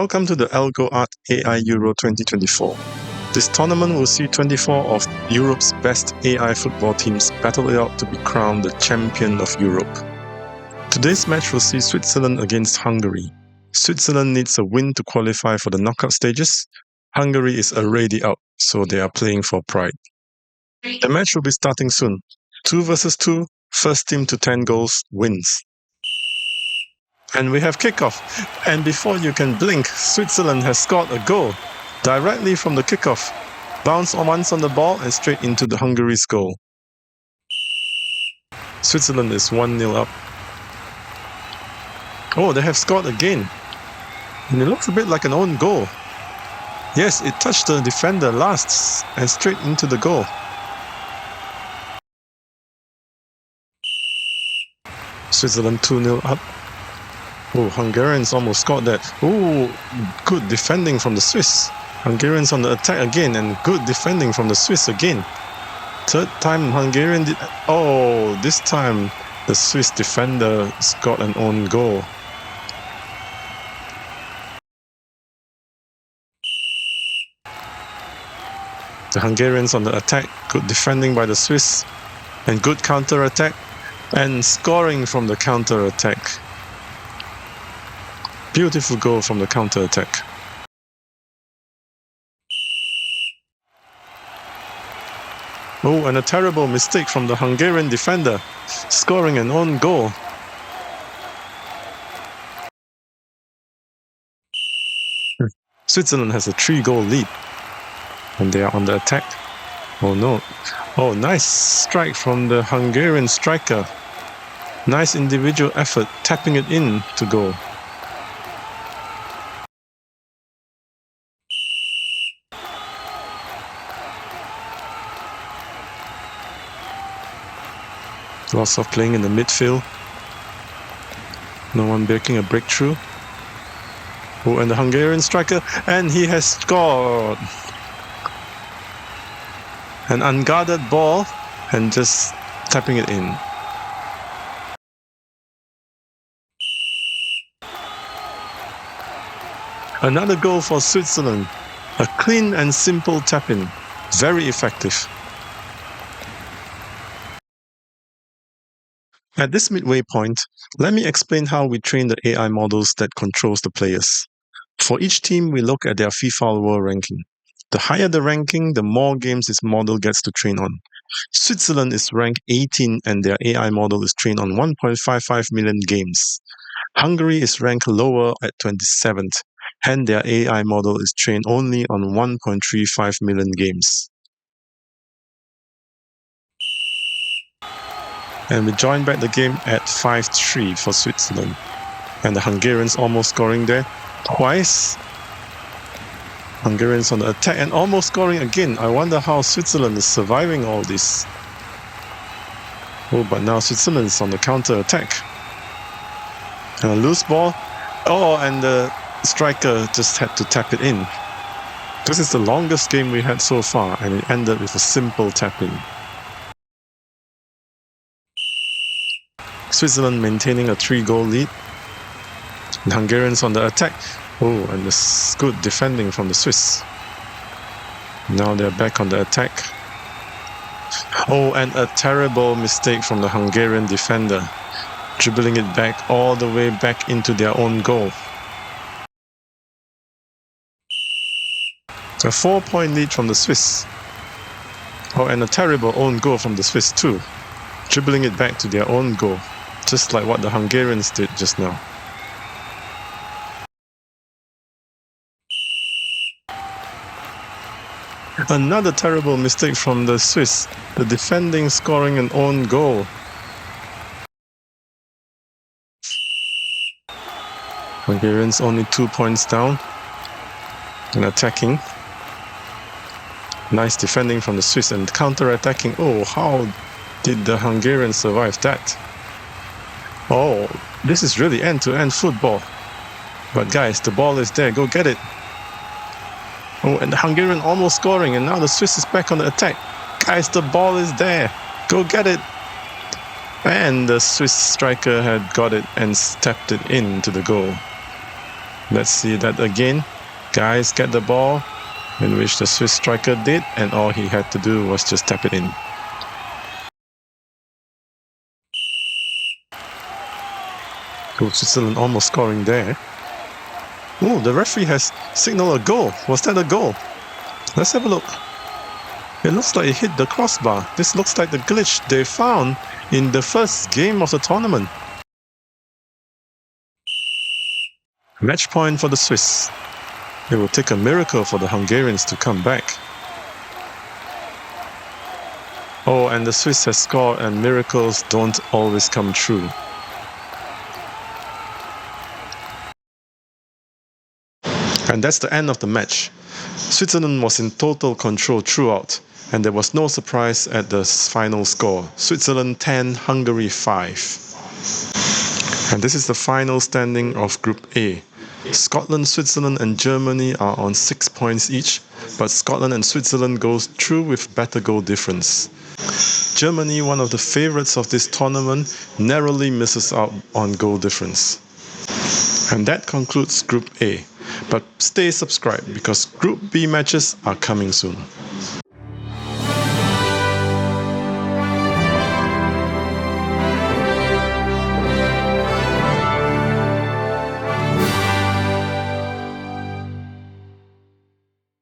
Welcome to the Algo Art AI Euro 2024. This tournament will see 24 of Europe's best AI football teams battle it out to be crowned the champion of Europe. Today's match will see Switzerland against Hungary. Switzerland needs a win to qualify for the knockout stages. Hungary is already out, so they are playing for pride. The match will be starting soon. 2 versus 2, first team to 10 goals wins. And we have kickoff. And before you can blink, Switzerland has scored a goal directly from the kickoff. Bounce once on the ball and straight into the Hungary's goal. Switzerland is 1-0 up. Oh, they have scored again. And it looks a bit like an own goal. Yes, it touched the defender last and straight into the goal. Switzerland 2-0 up. Oh, Hungarians almost scored that. Oh, good defending from the Swiss. Hungarians on the attack again, and good defending from the Swiss again. Third time Hungarian did... Oh, this time the Swiss defender scored an own goal. The Hungarians on the attack, good defending by the Swiss, and good counter-attack, and scoring from the counter-attack. Beautiful goal from the counter-attack. Oh, and a terrible mistake from the Hungarian defender, scoring an own goal. Switzerland has a 3-goal lead. And they are on the attack. Oh no. Oh, nice strike from the Hungarian striker. Nice individual effort, tapping it in to goal. Lots of playing in the midfield. No one making a breakthrough. Oh, and the Hungarian striker, and he has scored. An unguarded ball, and just tapping it in. Another goal for Switzerland. A clean and simple tap-in. Very effective. At this midway point, let me explain how we train the AI models that controls the players. For each team, we look at their FIFA World Ranking. The higher the ranking, the more games this model gets to train on. Switzerland is ranked 18 and their AI model is trained on 1.55 million games. Hungary is ranked lower at 27th, and their AI model is trained only on 1.35 million games. And we join back the game at 5-3 for Switzerland. And the Hungarians almost scoring there twice. Hungarians on the attack and almost scoring again. I wonder how Switzerland is surviving all this. Oh, but now Switzerland is on the counter-attack. And a loose ball. Oh, and the striker just had to tap it in. This is the longest game we had so far, and it ended with a simple tap-in. Switzerland maintaining a 3-goal lead. The Hungarians on the attack. Oh, and this good defending from the Swiss. Now they're back on the attack. Oh, and a terrible mistake from the Hungarian defender, dribbling it back all the way back into their own goal. A 4-point lead from the Swiss. Oh, and a terrible own goal from the Swiss too, dribbling it back to their own goal, just like what the Hungarians did just now. Another terrible mistake from the Swiss, the defending scoring an own goal. Hungarians only 2 points down and attacking. Nice defending from the Swiss and counter-attacking. Oh, how did the Hungarians survive that? Oh, this is really end-to-end football. But guys, the ball is there, go get it. Oh, and the Hungarian almost scoring, and now the Swiss is back on the attack. Guys, the ball is there. Go get it. And the Swiss striker had got it and stepped it into the goal. Let's see that again. Guys, get the ball, in which the Swiss striker did, and all he had to do was just tap it in. Oh, Switzerland almost scoring there. Oh, the referee has signaled a goal. Was that a goal? Let's have a look. It looks like it hit the crossbar. This looks like the glitch they found in the first game of the tournament. Match point for the Swiss. It will take a miracle for the Hungarians to come back. Oh, and the Swiss has scored, and miracles don't always come true. And that's the end of the match. Switzerland was in total control throughout, and there was no surprise at the final score. Switzerland 10, Hungary 5. And this is the final standing of Group A. Scotland, Switzerland and Germany are on 6 points each, but Scotland and Switzerland goes through with better goal difference. Germany, one of the favourites of this tournament, narrowly misses out on goal difference. And that concludes Group A. But stay subscribed because Group B matches are coming soon.